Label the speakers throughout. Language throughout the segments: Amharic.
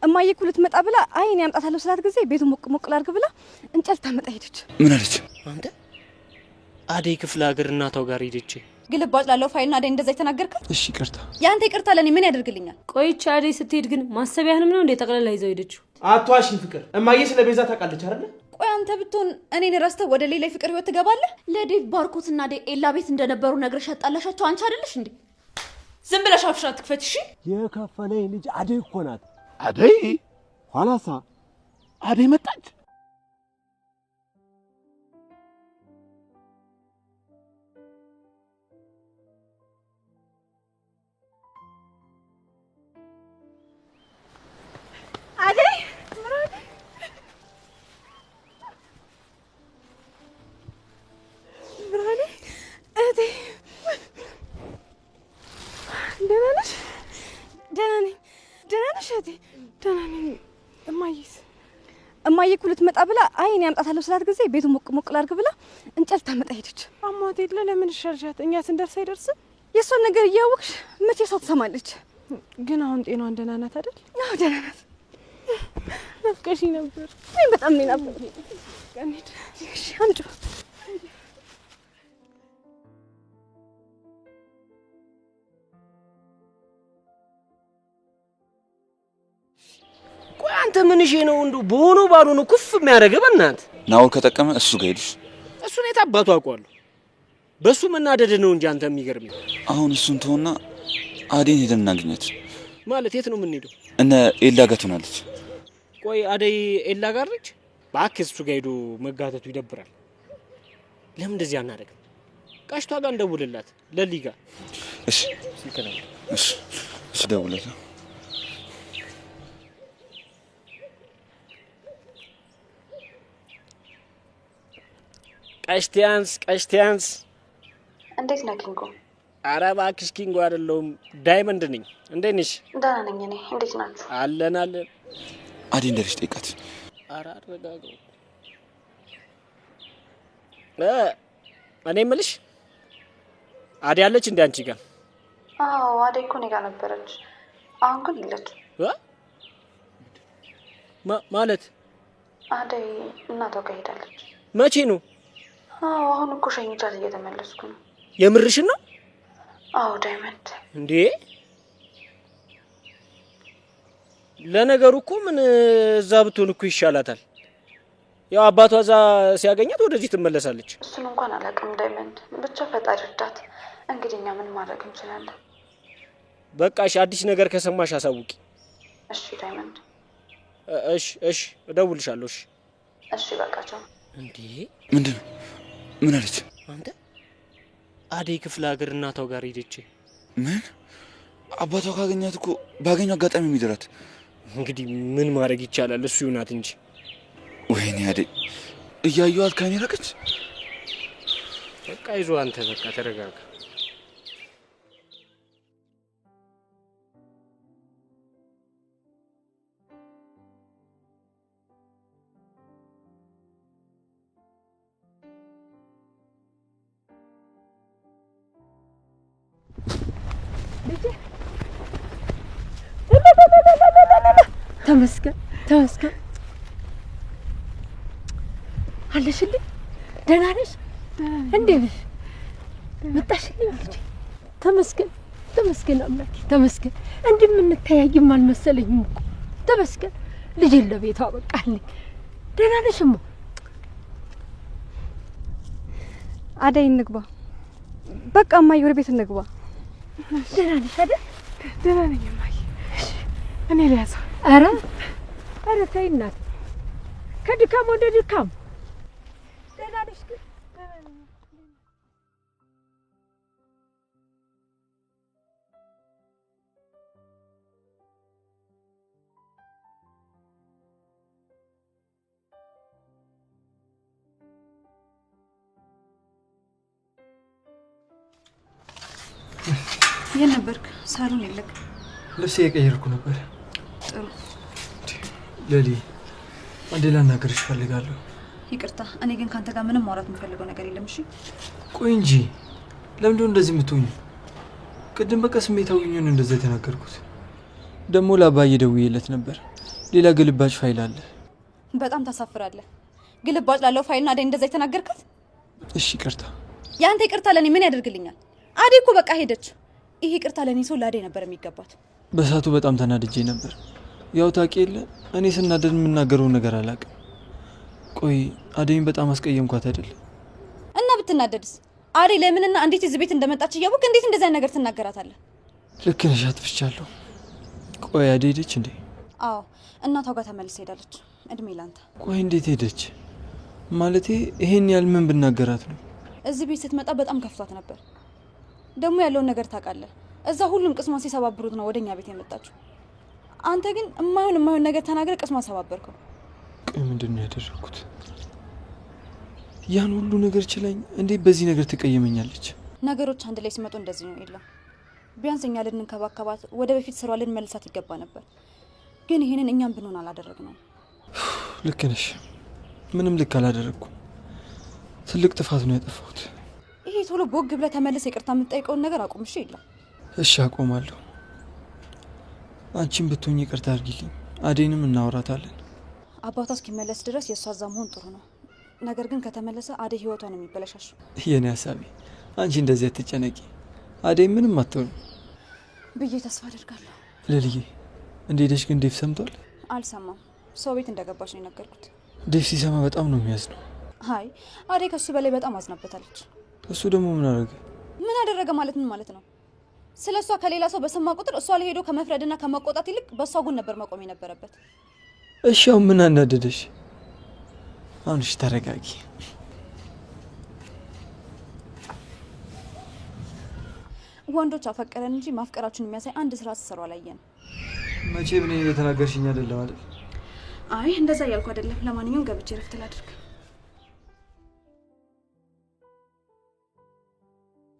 Speaker 1: እማዬ እኮ ልትመጣ ብላ አይኔ ያምጣታለሁ ስላት ጊዜ ቤቱ ሞቅ ላርግ ብላ እንጨት ታመጣ ሄደች።
Speaker 2: ምን አለች?
Speaker 3: አንተ አደይ ክፍለ ሀገር እናታው ጋር ሄደች።
Speaker 1: ግልባጭ ላለው ፋይልና አደይ እንደዛ ይተናገርካል?
Speaker 2: እሺ ይቅርታ።
Speaker 1: ያንተ ይቅርታ ለኔ ምን ያደርግልኛል?
Speaker 4: ቆይቻ አደይ ስትሄድ ግን ማሰቢያህንም ነው እንደ ተቀለላ ይዘው ሄደችው።
Speaker 5: አቷሽን ፍቅር እማዬ ስለ ቤዛ ታውቃለች አይደል?
Speaker 1: ቆይ አንተ ብትሆን እኔን ረስተህ ወደ ሌላ ፍቅር ህይወት ትገባለህ?
Speaker 6: ለዴቭ ባርኮትና አደይ ኤላ ቤት እንደነበሩ ነግረሽ አጣላሻቸው አንቺ አይደለሽ እንዴ? ዝም ብለሽ አፍሽን አትክፈት እሺ።
Speaker 7: የከፈለኝ ልጅ አደይ እኮ ናት።
Speaker 2: አደይ
Speaker 7: ኋላሳ
Speaker 2: አደይ መጣች።
Speaker 1: አደይ ብራኔ እቴ ደህና ነሽ? ደህና ነኝ። ደህና ነሽ እቴ? ደህና ነኝ። እማዬ እኮ ልትመጣ ብላ አይኔ ያምጣታለሁ ስላት ጊዜ ቤቱ ሞቅ ላርግ ብላ እንጨት ታመጣ ሄደች።
Speaker 8: አማቴ ለምን ሸርሻት? እኛ ስንደርስ አይደርስም?
Speaker 1: የሷን ነገር እያወቅሽ መቼ ሰው ትሰማለች?
Speaker 8: ግን አሁን ጤናዋን ደህና ናት አይደል?
Speaker 1: አዎ ደህና ናት።
Speaker 8: ናፍቀሽኝ ነበር።
Speaker 1: እኔ በጣም ነው ናፍቀሽኝ።
Speaker 8: ቀኒድ
Speaker 1: እሺ አንቺ
Speaker 3: ቆይ አንተ ምን እሺ ነው እንደው ቦኖ ባዶ ነው ኩፍ የሚያደርገው? በእናት
Speaker 2: ናውል ከጠቀመ እሱ ጋር ሄድሽ።
Speaker 3: እሱን የታባቱ አውቀዋለሁ። በሱ መናደድ ነው እንጂ አንተ የሚገርምኝ።
Speaker 2: አሁን እሱን ተውና አደይን ሄደን እናገኛት።
Speaker 3: ማለት የት ነው የምንሄደው?
Speaker 2: እነ ኤላ ጋር ትሆናለች።
Speaker 3: ቆይ አደይ ኤላ ጋር ነች? እባክህ እሱ ጋር ሄዶ መጋተቱ ይደብራል። ለምን እንደዚህ አናደርግም? ቃሽቷ ጋር እንደውልላት ለሊ ጋር።
Speaker 2: እሺ
Speaker 3: ሲከናል።
Speaker 2: እሺ ደውልላት።
Speaker 3: ቀሽቲያንስ
Speaker 6: እንዴት ነህ ኪንጎ?
Speaker 3: ኧረ እባክሽ ኪንጎ አይደለሁም ዳይመንድ ነኝ። እንዴት ነሽ?
Speaker 6: ደህና ነኝ እኔ። እንዴት ናችሁ?
Speaker 3: አለን።
Speaker 2: አደይ እንደልሽ ጠይቃት።
Speaker 3: ኧረ አረጋጋው። እኔ የምልሽ አደይ አለች እንደ አንቺ ጋር?
Speaker 6: አዎ አደይ እኮ እኔ ጋር ነበረች። አሁን ግን የለችም።
Speaker 3: ማለት
Speaker 6: አደይ እናቷ ጋር ሄዳለች።
Speaker 3: መቼ ነው?
Speaker 6: አዎ አሁን እኮ ሸኝቻት እየተመለስኩ ነው።
Speaker 3: የምርሽን ነው?
Speaker 6: አዎ ዳይመንድ።
Speaker 3: እንዴ ለነገሩ እኮ ምን እዛ ብትሆን እኮ ይሻላታል። ያው አባቷ እዛ ሲያገኛት ወደዚህ ትመለሳለች።
Speaker 6: እሱን እንኳን አላውቅም ዳይመንድ። ብቻ ፈጣሪ እርዳት። እንግዲህ እኛ ምን ማድረግ እንችላለን?
Speaker 3: በቃ እሺ፣ አዲስ ነገር ከሰማሽ አሳውቂ።
Speaker 6: እሺ ዳይመንድ።
Speaker 3: እሺ እደውልልሻለሁ።
Speaker 6: እሺ በቃ ቻው።
Speaker 3: እንዴ
Speaker 2: ምንድነው? ምን አለች?
Speaker 3: አንተ አደይ ክፍለ ሀገር እናታው ጋር ሄደች።
Speaker 2: ምን? አባቷ ካገኛት እኮ ባገኘው አጋጣሚ የሚደራት።
Speaker 3: እንግዲህ ምን ማድረግ ይቻላል? እሱ ይሁናት እንጂ።
Speaker 2: ወይኔ አደይ እያየኋት ካኔ ረቀች።
Speaker 3: በቃ ይዞ አንተ በቃ ተረጋጋ።
Speaker 4: ተመስገን አለሽልኝ። ደህና ነሽ? እንዴት ነሽ? መጣሽልኝ ልጄ። ተመስገን አምላኬ ተመስገን። እንደምንተያይም አልመሰለኝም እኮ። ተመስገን ልጄን ለቤቷ አበቃልኝ። ደህና ነሽማ?
Speaker 1: አደይ እንግባ። በቃ እማዬ ወደ ቤት እንግባ።
Speaker 4: ደህና ነሽ አይደል?
Speaker 8: ደህና ነኝ እማዬ። እኔ ልያዘው።
Speaker 4: ኧረ ተይ እናቴ፣ ከድካም ወደ ድካም። ደህና ነሽ ግን?
Speaker 1: የት ነበርክ? ሳሎን የለክ?
Speaker 5: ልብስ እየቀየርኩ ነበር።
Speaker 1: ጥሩ
Speaker 5: ለሊ፣ አንዴ ላናግርሽ እፈልጋለሁ።
Speaker 1: ይቅርታ፣ እኔ ግን ካንተ ጋር ምንም ማውራት የምፈልገው ነገር የለም። እሺ
Speaker 5: ቆይ እንጂ ለምንድነው እንደዚህ የምትሆኚ? ቅድም በቃ ስሜታዊ ሆኜ ነው እንደዛ የተናገርኩት። ደግሞ ለአባዬ ደውዬለት ነበር። ሌላ ግልባጭ ፋይል አለ።
Speaker 6: በጣም ታሳፍራለህ። ግልባጭ ላለው ፋይልና አደይ እንደዛ የተናገርካት?
Speaker 5: እሺ ይቅርታ።
Speaker 6: ያንተ ይቅርታ ለኔ ምን ያደርግልኛል? አደይ እኮ በቃ ሄደች። ይሄ ይቅርታ ለኔ ሰው ለአደይ ነበር የሚገባት።
Speaker 5: በሳቱ በጣም ተናድጄ ነበር። ያው ታውቂ የለ እኔ ስናደድ የምናገረው ነገር አላውቅም። ቆይ አደይን በጣም አስቀየምኳት አይደል?
Speaker 6: እና ብትናደድስ? አደይ ለምንና እንዴት እዚህ ቤት እንደመጣች እያወቅ እንዴት እንደዛ ነገር ትናገራታለህ?
Speaker 5: ልክ ነሽ፣ አጥፍቻለሁ። ቆይ አደይ ሄደች እንዴ?
Speaker 6: አዎ እናቷ ጋር ተመልሳ ሄዳለች። እድሜ ላንተ።
Speaker 5: ቆይ እንዴት ሄደች? ማለቴ ይሄን ያህል ምን ብናገራት ነው?
Speaker 6: እዚህ ቤት ስትመጣ በጣም ከፍቷት ነበር። ደግሞ ያለውን ነገር ታውቃለህ። እዛ ሁሉም ቅስሟን ሲሰባብሩት ነው ወደኛ ቤት የመጣችው። አንተ ግን የማይሆን ነገር ተናግረ ቅስሟን ሰባበርከው።
Speaker 5: ቆይ ምንድን ነው ያደረኩት? ያን ሁሉ ነገር ችላኝ እንዴት በዚህ ነገር ትቀየመኛለች?
Speaker 6: ነገሮች አንድ ላይ ሲመጡ እንደዚህ ነው። የለም ቢያንስ እኛ ልንከባከባት፣ ወደ በፊት ስሯ ልንመልሳት ይገባ ነበር። ግን ይሄንን እኛም ብንሆን አላደረግነው።
Speaker 5: ልክ ነሽ። ምንም ልክ አላደረኩም። ትልቅ ጥፋት ነው ያጠፋሁት።
Speaker 6: ይሄ ቶሎ ቦግ ብለህ ተመልሰህ ይቅርታ የምትጠይቀውን ነገር አቁም። እሺ? የለም
Speaker 5: እሺ አቆማለሁ። አንቺም ብትሆኝ ይቅርታ አድርጊልኝ። አደይንም እናወራታለን።
Speaker 6: አባቷ እስኪመለስ ድረስ የእሷ እዛ መሆን ጥሩ ነው። ነገር ግን ከተመለሰ አደይ ህይወቷ ነው የሚበለሻሸው።
Speaker 5: የኔ ሀሳቤ አንቺ እንደዚህ አትጨነቂ። አደይ ምንም አትሆንም
Speaker 6: ብዬ ተስፋ አደርጋለሁ።
Speaker 5: ልልዬ እንደሄደሽ ግን ዴቭ ሰምቷል?
Speaker 6: አልሰማም። ሰው ቤት እንደገባች ነው የነገርኩት።
Speaker 5: ዴቭ ሲሰማ በጣም ነው የሚያዝነው።
Speaker 6: አይ አደይ ከሱ በላይ በጣም አዝናበታለች።
Speaker 5: እሱ ደግሞ ምን አደረገ?
Speaker 6: ምን አደረገ ማለት ምን ማለት ነው? ስለ እሷ ከሌላ ሰው በሰማ ቁጥር እሷ ላይ ሄዶ ከመፍረድና ከመቆጣት ይልቅ በእሷ ጎን ነበር መቆም የነበረበት።
Speaker 5: እሺ አሁን ምን አናደደሽ? አሁን እሺ ተረጋጊ።
Speaker 6: ወንዶች አፈቀረን እንጂ ማፍቀራችሁን የሚያሳይ አንድ ስራ ሲሰሩ አላየን።
Speaker 5: መቼ ምን እየተናገርሽኝ አይደለም አይደል?
Speaker 6: አይ እንደዛ እያልኩ አይደለም። ለማንኛውም ገብቼ ረፍት ላድርግ።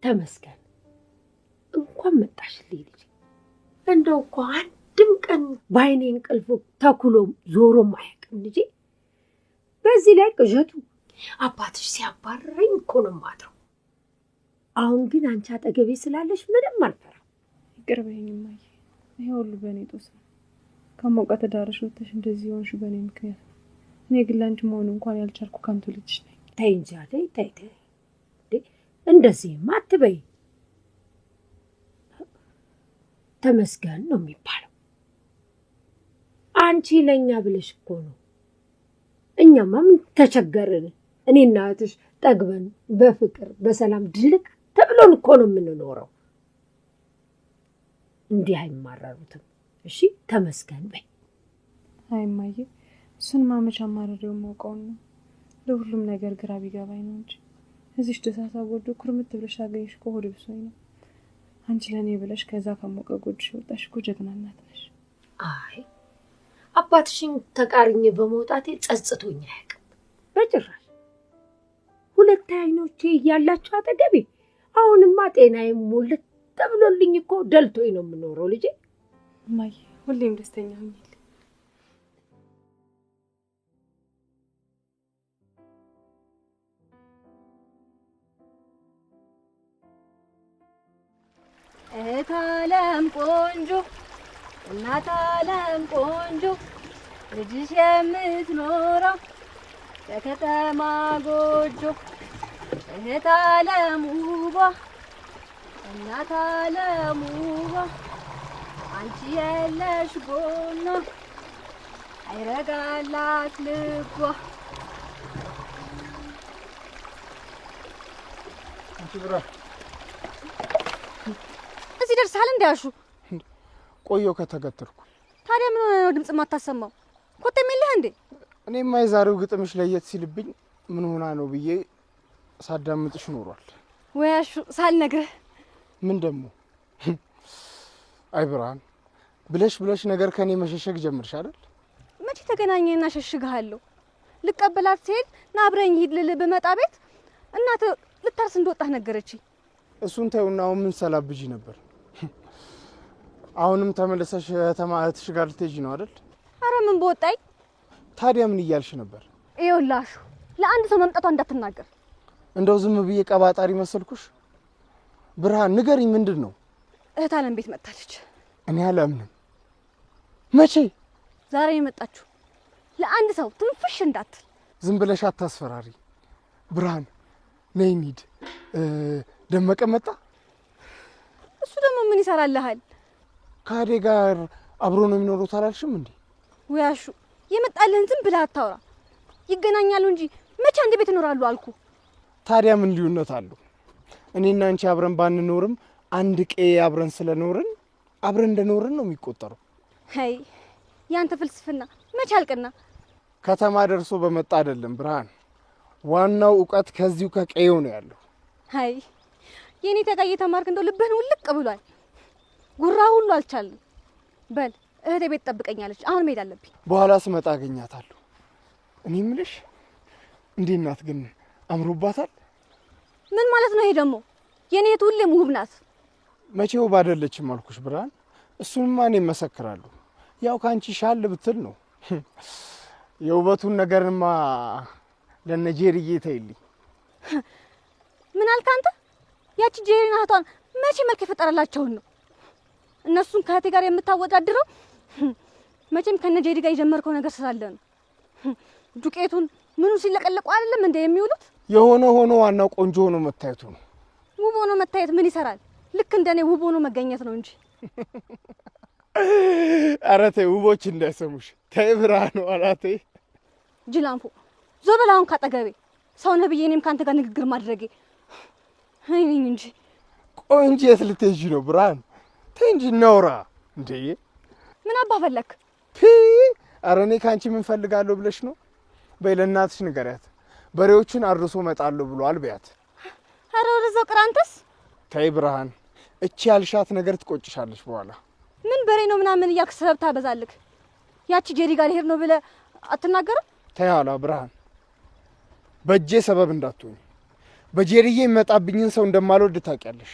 Speaker 9: ተመስገን እንኳን መጣሽልኝ ልጅ። እንደው እኮ አንድም ቀን ባይኔ እንቅልፍ ተኩሎ ዞሮም አያውቅም ልጄ። በዚህ ላይ ቅዠቱ አባትሽ ሲያባረረኝ እኮ ነው የማድረው። አሁን ግን አንቺ አጠገቤ ስላለሽ ምንም አልፈራም።
Speaker 1: ይቅር በይኝ እማዬ። ይሄ ሁሉ በእኔ ጦስ ነው። ከሞቀት ዳርሽ ወጥተሽ እንደዚህ ሆንሽ በእኔ ምክንያት ነው። እኔ ግን ላንቺ መሆን እንኳን ያልቻልኩ ከንቱ ልጅሽ ነኝ።
Speaker 9: ተይ እንጂ አደይ፣ ተይ ተይ። እንደዚህማ አትበይ። ተመስገን ነው የሚባለው። አንቺ ለኛ ብለሽ እኮ ነው። እኛማ ምን ተቸገርን? እኔና እህትሽ ጠግበን በፍቅር በሰላም ድልቅ ተብሎን እኮ ነው የምንኖረው። እንዲህ አይማረሩትም። እሺ ተመስገን በይ።
Speaker 1: አይ እማዬ፣ እሱን ማመቻ ማረሪው ማውቀው ነው። ለሁሉም ነገር ግራ ቢገባኝ ነው እንጂ እዚሽ ደሳሳ ጎጆ ኩርምት ብለሽ አገኝሽ እኮ ሆድ ብሶኝ ነው። አንቺ ለኔ ብለሽ ከዛ ከሞቀ ጎጆሽ ወጣሽ እኮ ጀግና እናት ነሽ።
Speaker 9: አይ አባትሽን ተቃርኜ በመውጣቴ ጸጽቶኝ አያውቅም በጭራሽ። ሁለት አይኖቼ እያላችሁ አጠገቤ፣ አሁንማ ጤናዬ ሞልት ተብሎልኝ እኮ ደልቶኝ ነው የምኖረው ልጄ።
Speaker 1: እማዬ ሁሌም ደስተኛ ሁኚልኝ።
Speaker 10: እህት ዓለም ቆንጆ፣ እናት ዓለም ቆንጆ፣ ልጅሽ የምትኖረው በከተማ ጎጆ። እህት ዓለም ውቧ፣ እናት ዓለም ውቧ፣ አንቺ የለሽ ጎኗ አይረጋላት ልቧ።
Speaker 11: አንቺ ብራ
Speaker 6: እዚህ ደርሰሃል እንዳያሹ?
Speaker 11: ቆየው ከተገተርኩ።
Speaker 6: ታዲያ ምን ነው ድምጽ ማታሰማው? ኮቴም የለህ እንዴ?
Speaker 11: እኔማ የዛሬው ግጥምሽ ለየት ሲልብኝ ምን ሆና ነው ብዬ ሳዳምጥሽ ኖሯል።
Speaker 6: ወያሹ ሳልነግርህ
Speaker 11: ምን ደግሞ? አይ ብርሃን ብለሽ ነገር ከኔ መሸሸግ ጀምርሽ አይደል?
Speaker 6: መቼ ተገናኘና ሸሽግሃለሁ? ልቀበላት ሲሄድ ና አብረኝ ሂድ ልል በመጣ ቤት እናት ልታርስ እንደወጣህ ነገረችኝ።
Speaker 11: እሱን ተይውና አሁን ምን ሰላብጂ ነበር? አሁንም ተመለሰሽ ተማህትሽ ጋር ልትሄጂ ነው አይደል?
Speaker 6: አረ ምን በወጣኝ።
Speaker 11: ታዲያ ምን እያልሽ ነበር?
Speaker 6: ይኸውላሹ ለአንድ ሰው መምጣቷ እንዳትናገር።
Speaker 11: እንደው ዝም ብዬ ቀባጣሪ መሰልኩሽ? ብርሃን ንገሪኝ፣ ምንድን ነው?
Speaker 6: እህት ዓለም ቤት መጣለች።
Speaker 11: እኔ አላምንም። መቼ?
Speaker 10: ዛሬ የመጣችሁ ለአንድ ሰው ትንፍሽ እንዳትል።
Speaker 11: ዝም ብለሽ አታስፈራሪ ብርሃን። ነይ እንሂድ። ደመቀ መጣ?
Speaker 10: እሱ ደግሞ ምን ይሰራልሃል?
Speaker 11: ከአዴ ጋር አብሮ ነው የሚኖረው አላልሽም እንዴ?
Speaker 10: ወያሹ የመጣልህን ዝም ብለህ አታውራ። ይገናኛሉ እንጂ መቼ አንድ ቤት ይኖራሉ አልኩ።
Speaker 11: ታዲያ ምን ልዩነት አለው? እኔና አንቺ አብረን ባንኖርም አንድ ቀዬ አብረን ስለኖርን አብረን እንደኖርን ነው የሚቆጠረው።
Speaker 10: አይ ያንተ ፍልስፍና መቼ አልቅና።
Speaker 11: ከተማ ደርሶ በመጣ አይደለም ብርሃን፣ ዋናው ዕውቀት ከዚሁ ከቀዬው ነው ያለው።
Speaker 10: አይ የኔ ተጋ እየተማርክ እንደው ልብህን ውልቅ ብሏል። ጉራ ሁሉ አልቻልም። በል እህቴ ቤት ጠብቀኛለች። አሁን መሄድ አለብኝ።
Speaker 11: በኋላ ስመጣ አገኛታለሁ። እኔ የምልሽ እንዴት ናት ግን? አምሮባታል?
Speaker 10: ምን ማለት ነው ይሄ ደግሞ? የኔ እህት ሁሌም ውብ ናት።
Speaker 11: መቼ ውብ አይደለችም አልኩሽ ብርሃን። እሱንማ እኔ እመሰክራለሁ። ያው ካንቺ ሻል ብትል ነው። የውበቱን ነገርማ ለነጄሪዬ ተይልኝ።
Speaker 10: ምን አልክ አንተ? ያቺ ጄሪና እህቷን መቼ መልክ የፈጠረላቸውን ነው? እነሱን ከእህቴ ጋር የምታወዳድረው መቼም ከነጄሪ ጋር የጀመርከው ነገር ስላለ ነው። ዱቄቱን ምኑ ሲለቀለቁ አይደለም እንደ የሚውሉት።
Speaker 11: የሆነ ሆኖ ዋናው ቆንጆ ሆኖ መታየቱ ነው።
Speaker 10: ውብ ሆኖ መታየት ምን ይሰራል? ልክ እንደኔ ውብ ሆኖ መገኘት ነው እንጂ።
Speaker 11: ኧረ ተይ፣ ውቦች እንዳይሰሙሽ ተይ ብርሃን። ኋላ ተይ
Speaker 10: ጅላንፎ ዞር በል አሁን ካጠገቤ። ሰው ነህ ብዬ እኔም ከአንተ ጋር ንግግር ማድረጌ እኔ እንጂ።
Speaker 11: ቆይ እንጂ የት ልትሄጂ ነው ብርሃን? ተይ እንጂ እናውራ እንዴ።
Speaker 10: ምን አባ ፈለክ?
Speaker 11: ኧረ እኔ ከአንቺ ምን ፈልጋለሁ ብለሽ ነው? በይ ለእናትሽ ንገሪያት፣ በሬዎቹን አርሶ እመጣለሁ ብሏል በያት።
Speaker 10: ኧረ ወደዛው ቅር አንተስ።
Speaker 11: ተይ ብርሃን፣ እቺ ያልሻት ነገር ትቆጭሻለሽ በኋላ።
Speaker 10: ምን በሬ ነው ምናምን እያልክ ሰበብ ታበዛልክ። ያቺ ጄሪ ጋር ልሄድ ነው ብለህ አትናገርም?
Speaker 11: ተይ ኋላ ብርሃን፣ በእጄ ሰበብ እንዳትሆኝ። በጄሪዬ የሚመጣብኝን ሰው እንደማልወድ ታውቂያለሽ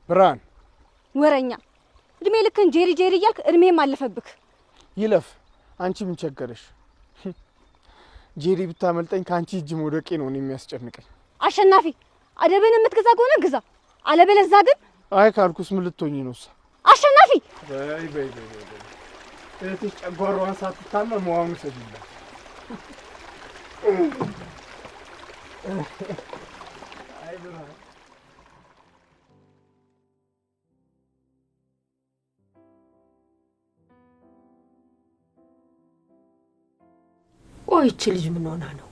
Speaker 11: ብርሃን።
Speaker 10: ወረኛ፣ እድሜ ልክን ጄሪ ጄሪ እያልክ እድሜም አለፈብክ።
Speaker 11: ይለፍ፣ አንቺ ምን ቸገረሽ? ጄሪ ብታመልጠኝ ከአንቺ እጅ መውደቄ ነው የሚያስጨንቀኝ።
Speaker 10: አሸናፊ፣ አደብን የምትገዛ ከሆነ ግዛ፣ አለበለዚያ ግን
Speaker 11: አይ ካልኩስ ምን ልትሆኚ ነው?
Speaker 10: አሸናፊ፣
Speaker 11: በይ በይ በይ በይ፣ እህትሽ ጨጓራዋን ሳትታመም መዋኑ ሰጅላት። አይ ብርሃን፣
Speaker 9: ቆይች ልጅ ምን ሆና ነው?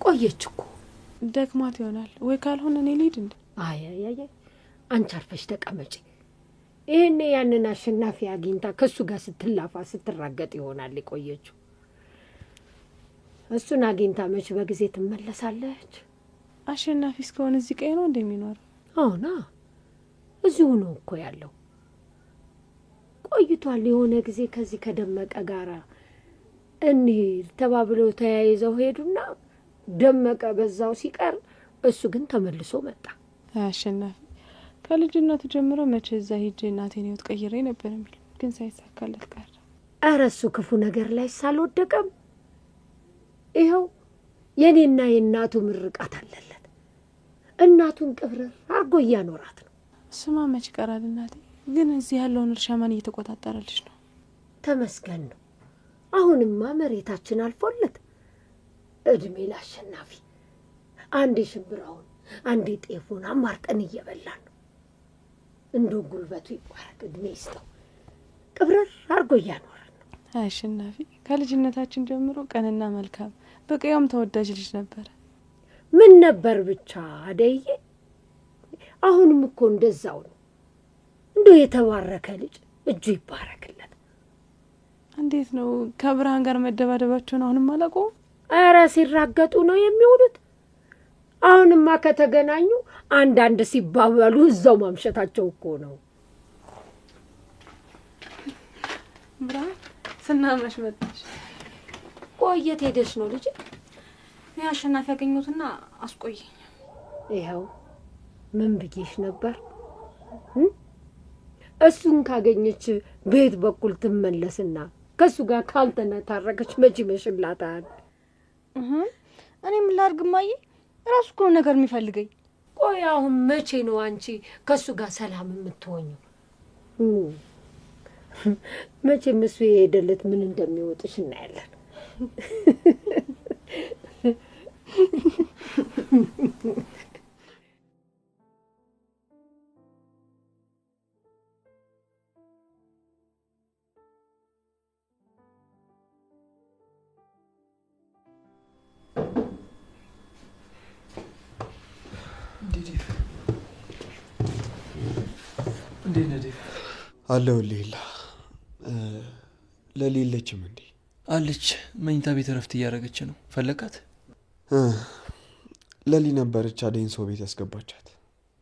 Speaker 9: ቆየች እኮ።
Speaker 1: ደክማት ይሆናል ወይ? ካልሆነ እኔ ልሂድ እንዴ?
Speaker 9: አይ አይ አይ፣ አንቺ አርፈሽ ተቀመጪ። ይሄኔ ያንን አሸናፊ አግኝታ ከሱ ጋር ስትላፋ ስትራገጥ ይሆናል የቆየችው። እሱን አግኝታ መች በጊዜ ትመለሳለች?
Speaker 1: አሸናፊ እስከሆነ እዚህ ቀይ ነው እንደሚኖረው?
Speaker 9: አዎና፣ እዚሁ ነው እኮ ያለው። ቆይቷል። የሆነ ጊዜ ከዚህ ከደመቀ ጋራ እንሂድ ተባብለው ተያይዘው ሄዱና ደመቀ በዛው ሲቀር እሱ ግን ተመልሶ መጣ።
Speaker 1: አሸናፊ ከልጅነቱ ጀምሮ መቼ እዛ ሂጅ እናቴን ህይወት ቀይሬ ነበር የሚል ግን ሳይሳካለት ቀረ።
Speaker 9: ኧረ እሱ ክፉ ነገር ላይ ሳልወደቀም ይኸው የኔና የእናቱ ምርቃት አለለት። እናቱን ቅብር አርጎ እያኖራት ነው።
Speaker 1: ስማ መች ቀራል እናቴ። ግን እዚህ ያለውን እርሻ ማን እየተቆጣጠረልሽ ነው?
Speaker 9: ተመስገን ነው። አሁንማ መሬታችን አልፎለት እድሜ ለአሸናፊ። አንዴ ሽምብራውን አንዴ ጤፉን አማርጠን እየበላን ነው። እንዶ ጉልበቱ ይቋረጥ፣ እድሜ ይስጠው። ቅብረር አርጎ እያኖረን ነው።
Speaker 1: አሸናፊ ከልጅነታችን ጀምሮ ቀንና መልካም በቀየውም ተወዳጅ ልጅ ነበረ።
Speaker 9: ምን ነበር ብቻ አደይዬ። አሁንም እኮ እንደዛው ነው። እንዶ የተባረከ ልጅ እጁ ይባረክለት።
Speaker 1: እንዴት ነው ከብርሃን ጋር መደባደባቸውን አሁንም አላቆም?
Speaker 9: ኧረ ሲራገጡ ነው የሚውሉት። አሁንማ ከተገናኙ አንዳንድ ሲባባሉ እዛው ማምሸታቸው እኮ ነው።
Speaker 1: ብርሃን ስናመሽ መጣሽ።
Speaker 9: ቆየት ሄደሽ ነው ልጅ?
Speaker 10: እኔ አሸናፊ ያገኙትና አስቆየኝ።
Speaker 9: ይኸው ምን ብዬሽ ነበር? እሱን ካገኘች ቤት በኩል ትመለስና ከሱ ጋር ካልተነታረከች መቼ መሽላታል?
Speaker 10: እኔ ምን ላድርግ እማዬ? ራሱ እኮ ነገር የሚፈልገኝ።
Speaker 9: ቆይ አሁን መቼ ነው አንቺ ከሱ ጋር ሰላም የምትሆኚው? መቼም እሱ የሄደለት ምን እንደሚወጥሽ እናያለን።
Speaker 5: እንዴት ነህ ዴቭ?
Speaker 12: አለሁልህ። ለሌለችም እንዴ?
Speaker 5: አለች። መኝታ ቤት እረፍት እያደረገች ነው። ፈለካት?
Speaker 12: ለሊ ነበረች አደይን ሰው ቤት ያስገባቻት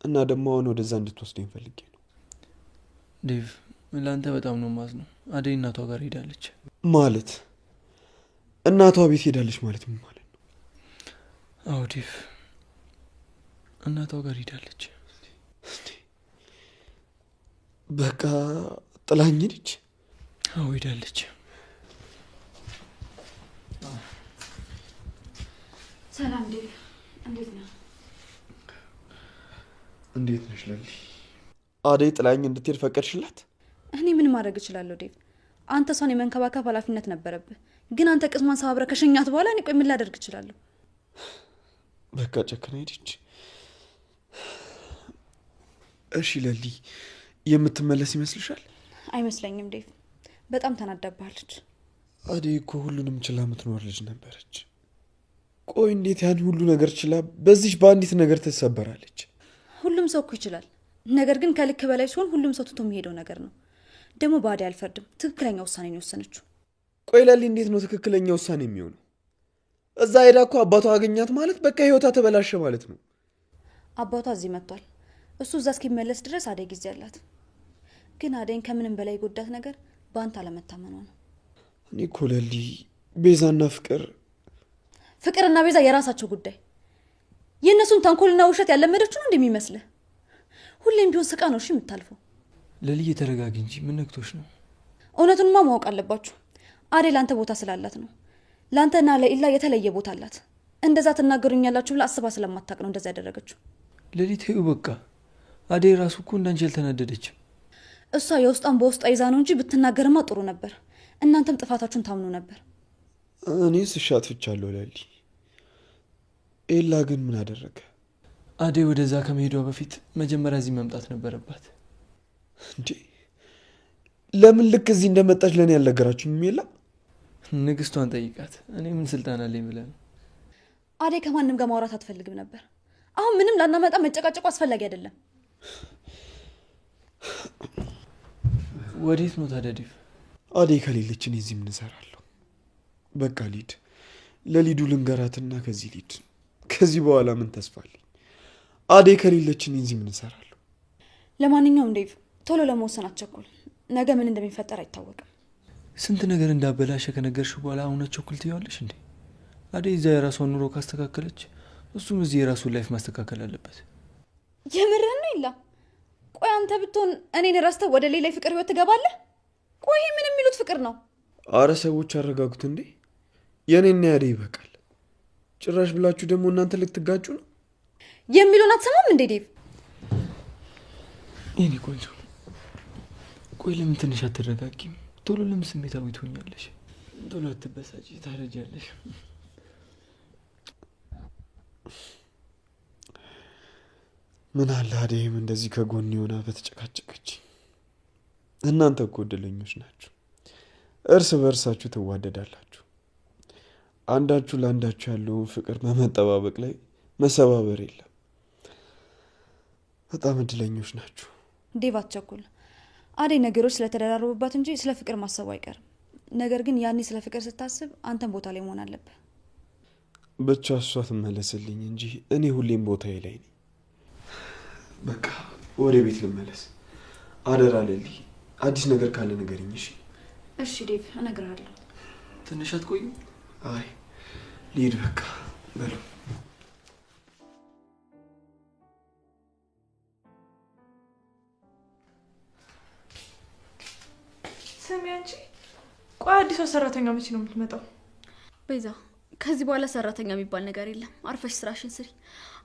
Speaker 12: እና ደግሞ አሁን ወደዛ እንድትወስደኝ ፈልጌ ነው።
Speaker 5: ዴቭ ለአንተ በጣም ነው የማዝነው። አደይ እናቷ ጋር ሄዳለች።
Speaker 12: ማለት እናቷ ቤት ሄዳለች ማለት ምን ማለት ነው?
Speaker 5: አዎ ዴቭ እናቷ ጋር ሄዳለች።
Speaker 12: በቃ ጥላኝ ሄደች?
Speaker 5: አዎ ሄዳለች።
Speaker 6: ሰላም ዴቭ፣ እንዴት ነህ?
Speaker 12: እንዴት ነሽ ለሊ? አደይ ጥላኝ እንድትሄድ ፈቀድሽላት?
Speaker 6: እኔ ምን ማድረግ እችላለሁ ዴቭ? አንተ እሷን የመንከባከብ ኃላፊነት ነበረብህ። ግን አንተ ቅስሟን ሰባብረህ ከሸኛት በኋላ እኔ ቆይ ምን ላደርግ እችላለሁ?
Speaker 12: በቃ ጨክና ሄደች። እሺ ለሊ የምትመለስ ይመስልሻል?
Speaker 6: አይመስለኝም ዴቭ፣ በጣም ተናዳባለች።
Speaker 12: አደይ እኮ ሁሉንም ችላ የምትኖር ልጅ ነበረች። ቆይ እንዴት ያን ሁሉ ነገር ችላ በዚህ በአንዲት ነገር ትሰበራለች?
Speaker 6: ሁሉም ሰው እኮ ይችላል። ነገር ግን ከልክ በላይ ሲሆን ሁሉም ሰው ትቶ የሚሄደው ነገር ነው። ደግሞ በአደይ አልፈርድም። ትክክለኛ ውሳኔ ነው የወሰነችው።
Speaker 12: ቆይ ለሊ እንዴት ነው ትክክለኛ ውሳኔ የሚሆነው? እዛ ሄዳ እኮ አባቷ አገኛት ማለት በቃ ህይወቷ ተበላሸ ማለት ነው።
Speaker 6: አባቷ እዚህ መጥቷል። እሱ እዛ እስኪመለስ ድረስ አደይ ጊዜ አላት። ግን አደይን ከምንም በላይ የጎዳት ነገር በአንተ አለመታመኗ ነው።
Speaker 12: እኔ እኮ ለሊ ቤዛና
Speaker 6: ፍቅርና ቤዛ የራሳቸው ጉዳይ። የእነሱን ተንኮልና ውሸት ያለመደችው ነው እንደሚመስልህ? ሁሌም ቢሆን ስቃ ነው እሺ የምታልፈው።
Speaker 5: ለሊ ተረጋጊ እንጂ ምን ነክቶሽ ነው?
Speaker 6: እውነቱንማ ማወቅ አለባችሁ። አደይ ላንተ ቦታ ስላላት ነው። ላንተና ለኢላ የተለየ ቦታ አላት። እንደዛ ትናገሩኛላችሁ ብላ አስባ ስለማታውቅ ነው እንደዛ ያደረገችው።
Speaker 5: ለሊ ተይው በቃ። አደይ ራሱ እኮ እንዳንቺ አልተናደደችም።
Speaker 6: እሷ የውስጧን በውስጧ ይዛ ነው እንጂ ብትናገርማ ጥሩ ነበር። እናንተም ጥፋታችሁን ታምኑ ነበር።
Speaker 12: እኔስ እሻትፍቻለሁ ለሊ። ኤላ ግን ምን አደረገ?
Speaker 5: አደይ ወደዛ ከመሄዷ በፊት መጀመሪያ እዚህ መምጣት ነበረባት።
Speaker 12: እንዴ ለምን ልክ እዚህ እንደመጣች ለኔ ያልነገራችሁኝም? ኤላ
Speaker 5: ንግስቷን ጠይቃት። እኔ ምን ስልጣን አለኝ ብለህ ነው?
Speaker 6: አደይ ከማንም ጋር ማውራት አትፈልግም ነበር። አሁን ምንም ላናመጣ መጨቃጨቁ አስፈላጊ አይደለም።
Speaker 5: ወዴት ነው ታዲያ ዴቭ?
Speaker 12: አደይ ከሌለች እኔ እዚህ ምን እሰራለሁ? በቃ ሊድ ለሊዱ ልንገራትና ከዚህ ሊድ። ከዚህ በኋላ ምን ተስፋ አለኝ? አደይ ከሌለች እኔ እዚህ ምን እሰራለሁ?
Speaker 6: ለማንኛውም ዴቭ ቶሎ ለመወሰን አትቸኩል። ነገ ምን እንደሚፈጠር አይታወቅም።
Speaker 5: ስንት ነገር እንዳበላሸ ከነገርሽ በኋላ አሁን ቸኩል ትይዋለሽ እንዴ? አደይ እዛ የራሷን ኑሮ ካስተካከለች እሱም እዚህ የራሱን ላይፍ ማስተካከል አለበት።
Speaker 6: የምርህን ነው ይላ? ቆይ አንተ ብትሆን እኔን ረስተህ ወደ ሌላ ፍቅር ህይወት ትገባለህ? ቆይ ምን የሚሉት ፍቅር ነው?
Speaker 12: አረ ሰዎች አረጋጉት እንዴ። የኔና ያደይ ይበቃል። ጭራሽ ብላችሁ ደግሞ እናንተ ልትጋጩ ነው?
Speaker 6: የሚሉን አትሰማም እንዴ ዴቭ?
Speaker 5: የኔ ቆንጆ ቆይ ለምን ትንሽ አትረጋጊም? ቶሎ ለምን ስሜታዊ ትሆኛለሽ? ቶሎ አትበሳጪ፣ ታረጃለሽ።
Speaker 12: ምን አለ አደይም እንደዚህ ከጎን ሆና በተጨቃጨቀች። እናንተ እኮ እድለኞች ናችሁ። እርስ በርሳችሁ ትዋደዳላችሁ። አንዳችሁ ለአንዳችሁ ያለውን ፍቅር በመጠባበቅ ላይ መሰባበር የለም። በጣም እድለኞች ናችሁ።
Speaker 6: ዴቭ አትቸኩል። አደይ ነገሮች ስለተደራረቡባት እንጂ ስለ ፍቅር ማሰቡ አይቀርም። ነገር ግን ያኔ ስለ ፍቅር ስታስብ አንተም ቦታ ላይ መሆን አለብህ።
Speaker 12: ብቻ እሷ ትመለስልኝ እንጂ እኔ ሁሌም ቦታዬ ላይ ነኝ። በቃ ወደ ቤት ልመለስ። አደራ ለሊ፣ አዲስ ነገር ካለ ንገሪኝ እሺ?
Speaker 6: እሺ ዴቭ እነግርሃለሁ።
Speaker 5: ትንሽ አትቆይም?
Speaker 12: አይ ልሂድ በቃ በሉ።
Speaker 8: ስሚ አንቺ፣ ቆይ አዲሷ ሰራተኛ መቼ ነው የምትመጣው?
Speaker 10: ቤዛ ከዚህ በኋላ ሰራተኛ የሚባል ነገር የለም። አርፈሽ ስራሽን ስሪ።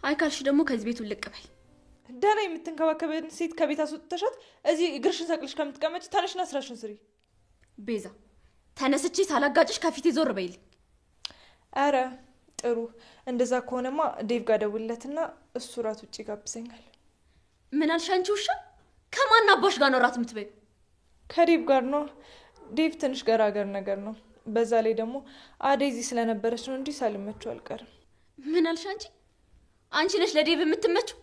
Speaker 10: አይ ካልሽ ደግሞ ከዚህ ቤት ውልቅ በይ።
Speaker 1: ደህና የምትንከባከበን ሴት ከቤት አስወጥተሻት እዚህ እግርሽን ሰቅልሽ ከምትቀመጪ ተነሽና ስራሽን ስሪ።
Speaker 13: ቤዛ ተነስቼ ሳላጋጭሽ ከፊቴ ዞር በይልኝ።
Speaker 1: አረ ጥሩ፣ እንደዛ ከሆነማ ዴቭ ጋር ደውልለትና እሱ ራት ውጪ ጋብዘኛል።
Speaker 13: ምን አልሽ አንቺ ውሻ? ከማን አባሽ ጋር ነው ራት የምትበይው?
Speaker 1: ከዴቭ ጋር ነው። ዴቭ ትንሽ ገራገር ነገር ነው። በዛ ላይ ደግሞ አደይ እዚህ ስለነበረች ነው እንጂ ሳልመቸው አልቀርም።
Speaker 13: ምን አልሽ አንቺ? አንቺ ነሽ ለዴቭ የምትመጪው?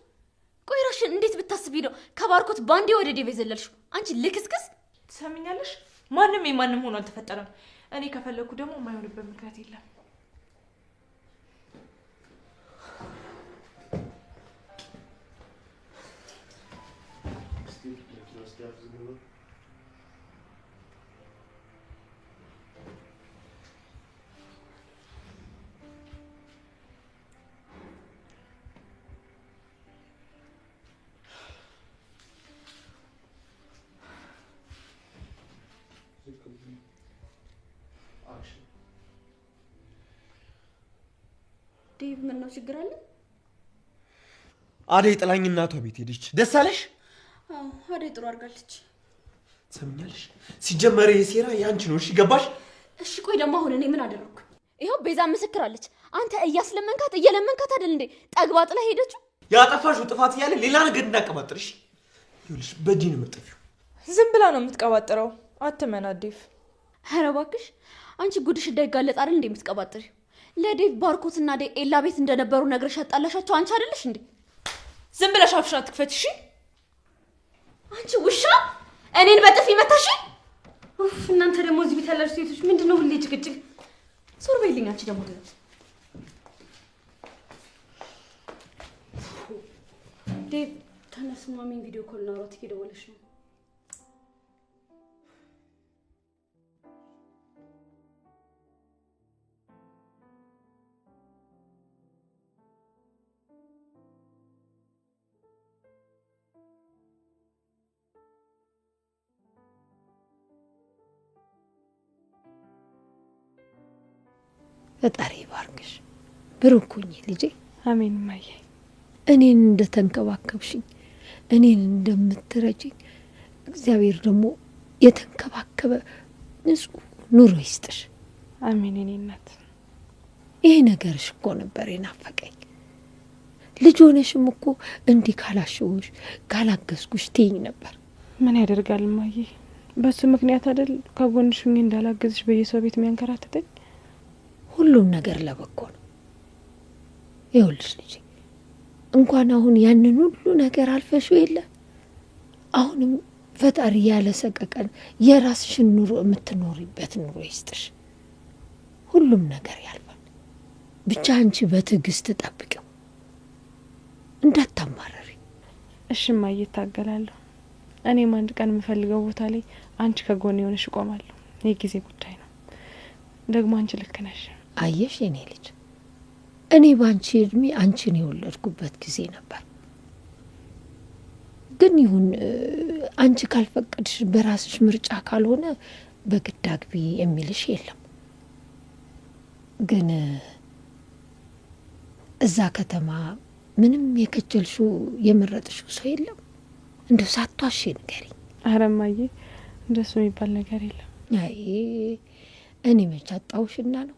Speaker 13: ቆይ ራስሽን እንዴት ብታስቢ ነው ከባርኮት ባንዴ ወደ ዴቭ የዘለልሽው? አንቺ ልክስክስ።
Speaker 1: ትሰሚኛለሽ? ማንም የማንም ሆኖ አልተፈጠረም። እኔ ከፈለኩ ደግሞ የማይሆንበት ምክንያት የለም።
Speaker 13: ዴቭ ምን ነው ችግር አለ?
Speaker 12: አደይ ጥላኝ እናቷ ቤት ሄደች። ደስ አለሽ?
Speaker 13: አዎ አደይ ጥሩ አድርጋለች።
Speaker 12: ሰምኛለሽ? ሲጀመር የሴራ ያንቺ ነው። እሺ ገባሽ?
Speaker 13: እሺ ቆይ ደግሞ አሁን እኔ ምን አደረኩ? ይሄው ቤዛ ምስክራለች። አንተ እያስለመንካት እየለመንካት አይደል እንዴ ጠግባ ጥላ ሄደችው?
Speaker 12: ያጠፋሽው ጥፋት እያለ ሌላ ነገር እንዳቀባጥርሽ ይኸውልሽ፣ በእጅ ነው የምትጠፊው።
Speaker 1: ዝም ብላ ነው የምትቀባጥረው። አትመና ዴቭ።
Speaker 13: ኧረ እባክሽ አንቺ ጉድሽ እንዳይጋለጥ አይደል እንዴ የምትቀባጥሪው? ለዴቭ ባርኮትና ኤላ ቤት እንደነበሩ ነግረሽ ያጣላሻቸው አንቺ አይደለሽ እንዴ?
Speaker 1: ዝም ብለሽ አፍሽን አትክፈች እሺ?
Speaker 13: አንቺ ውሻ እኔን በጥፊ መታሽ? ኡፍ እናንተ ደግሞ እዚህ ቤት ያላችሁ ሴቶች ምንድነው ሁሌ ጭቅጭቅ? ዞር በይልኝ አንቺ ደግሞ ዴቭ ተነስ፣ ማሚን ቪዲዮ ኮል እናውራት እየደወለች ነው።
Speaker 9: ፈጣሪ ይባርክሽ፣ ብሩክ ሁኚ ልጄ።
Speaker 1: አሜን ማየ።
Speaker 9: እኔን እንደተንከባከብሽኝ እኔን እንደምትረጂኝ እግዚአብሔር ደግሞ የተንከባከበ ንጹህ ኑሮ ይስጥሽ።
Speaker 1: አሜን የኔ እናት።
Speaker 9: ይሄ ነገርሽ እኮ ነበር የናፈቀኝ። ልጅ ሆነሽም እኮ እንዲህ ካላሽውሽ ካላገዝኩሽ ትይኝ ነበር።
Speaker 1: ምን ያደርጋል ማየ፣ በሱ ምክንያት አይደል ከጎንሽ ሆኜ እንዳላገዝሽ በየሰው ቤት የሚያንከራትተኝ።
Speaker 9: ሁሉም ነገር ለበጎ ነው። ይኸውልሽ ልጄ እንኳን አሁን ያንን ሁሉ ነገር አልፈሽው የለ አሁንም ፈጣሪ ያለ ሰቀቀን የራስሽን ኑሮ የምትኖሪበት ኑሮ ይስጥሽ። ሁሉም ነገር ያልፋል። ብቻ አንቺ በትዕግስት ጠብቂው፣ እንዳታማረሪ።
Speaker 1: እሺ ማየ፣ እታገላለሁ። እኔም አንድ ቀን የምፈልገው ቦታ ላይ አንቺ ከጎን የሆነሽ እቆማለሁ። የጊዜ ጉዳይ ነው። ደግሞ አንቺ ልክ ነሽ።
Speaker 9: አየሽ የኔ ልጅ፣ እኔ ባንቺ እድሜ አንቺን የወለድኩበት ጊዜ ነበር። ግን ይሁን አንቺ ካልፈቀድሽ በራስሽ ምርጫ ካልሆነ በግድ አግቢ የሚልሽ የለም። ግን እዛ ከተማ ምንም የከጀልሽው የመረጥሽው ሰው የለም? እንደው ሳትዋሺ ንገሪኝ።
Speaker 1: ኧረ እማዬ እንደሱ የሚባል ነገር የለም።
Speaker 9: አይ እኔ መች አጣውሽና ነው?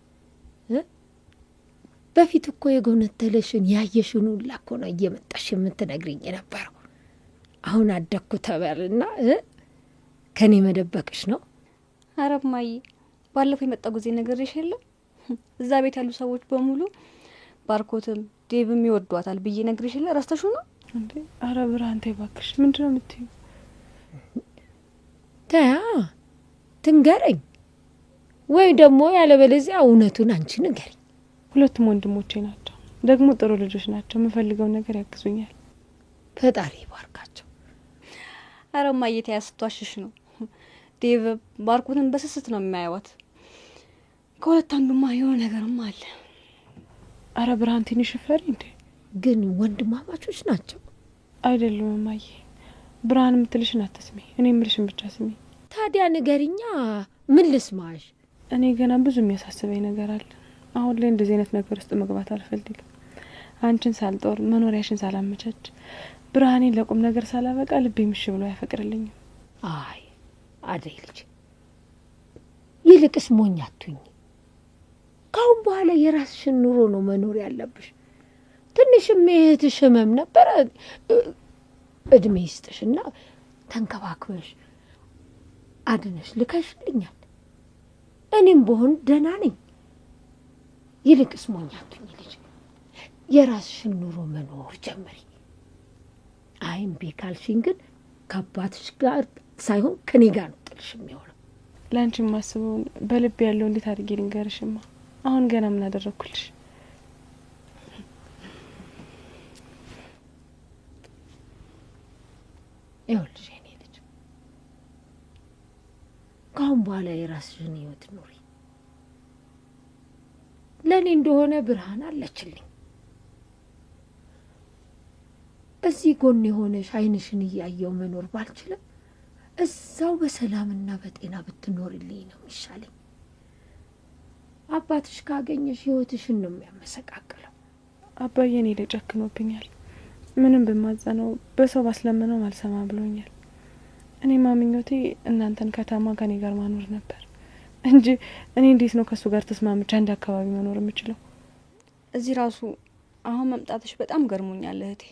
Speaker 9: በፊት እኮ የጎነተለሽን ያየሽን ሁላ እኮ ነው እየመጣሽ የምትነግሪኝ የነበረው። አሁን አደኩ ተበልና ከኔ መደበቅሽ ነው?
Speaker 10: ኧረ እማዬ ባለፈው የመጣ ጊዜ ነግሬሽ የለም? እዛ ቤት ያሉ ሰዎች በሙሉ ባርኮትም ዴቭም ይወዷታል ብዬ ነግሬሽ የለ? ረስተሽው ነው
Speaker 1: እንዴ? ኧረ ብርሃን ተይ እባክሽ፣ ምንድነው የምትይው?
Speaker 9: ተያ ትንገረኝ ወይ ደግሞ ያለበለዚያ እውነቱን አንቺ ንገሪኝ።
Speaker 1: ሁለቱም ወንድሞቼ ናቸው፣ ደግሞ ጥሩ ልጆች ናቸው። የምፈልገው ነገር ያግዙኛል።
Speaker 9: ፈጣሪ ይባርካቸው።
Speaker 10: ኧረ እማዬ ተያ ስትዋሽሽ ነው። ዴቭ ባርኮትን በስስት ነው የሚያዩት። ከሁለት አንዱማ የሆነ ነገርማ አለ።
Speaker 1: ኧረ ብርሃን ትንሽ ፈሪ እንዴ!
Speaker 9: ግን ወንድማማቾች ናቸው
Speaker 1: አይደሉም? እማዬ ብርሃን የምትልሽን አትስሚ፣ እኔ የምልሽን ብቻ ስሚ።
Speaker 9: ታዲያ ንገሪኛ፣ ምን ልስማሽ?
Speaker 1: እኔ ገና ብዙ የሚያሳስበኝ ነገር አለ። አሁን ላይ እንደዚህ አይነት ነገር ውስጥ መግባት አልፈልግም። አንቺን ሳልጦር መኖሪያሽን ሳላመቻች ብርሃኔን ለቁም ነገር ሳላበቃ ልቤ ምሽ ብሎ ያፈቅርልኝ።
Speaker 9: አይ አደይ ልጅ ይልቅስ ሞኝ አትሁኝ። ካሁን በኋላ የራስሽን ኑሮ ነው መኖር ያለብሽ። ትንሽም እህትሽ ህመም ነበረ፣ እድሜ ይስጥሽና ተንከባክበሽ አድነሽ ልከሽልኛል። እኔም በሆን ደህና ነኝ። ይልቅስ ሞኝ አትሁኝ ልጅ፣ የራስሽን ኑሮ መኖር ጀምሪ። አይ እምቢ ካልሽኝ ግን ከአባትሽ ጋር ሳይሆን ከኔ ጋር ነው ጥልሽ የሚሆነው።
Speaker 1: ላንቺ ማስበውን በልብ ያለው እንዴት አድርጌ ልንገርሽማ? አሁን ገና ምን አደረኩልሽ?
Speaker 9: ይኸውልሽ የኔ ልጅ ካሁን በኋላ የራስሽን ህይወት ኑሪ። ለእኔ እንደሆነ ብርሃን አለችልኝ። እዚህ ጎን የሆነሽ አይንሽን እያየው መኖር ባልችልም እዛው በሰላምና በጤና ብትኖርልኝ ነው የሚሻለኝ። አባትሽ ካገኘሽ ህይወትሽን ነው የሚያመሰቃቅለው።
Speaker 1: አባዬ እኔ ላይ ጨክኖብኛል። ምንም በማጸነው በሰው ባስለመነው አልሰማ ብሎኛል። እኔ ማምኞቴ እናንተን ከተማ ከኔ ጋር ማኖር ነበር እንጂ እኔ እንዴት ነው ከሱ ጋር ተስማምቼ አንድ አካባቢ መኖር የምችለው?
Speaker 6: እዚህ ራሱ አሁን መምጣትሽ በጣም ገርሞኛል እህቴ።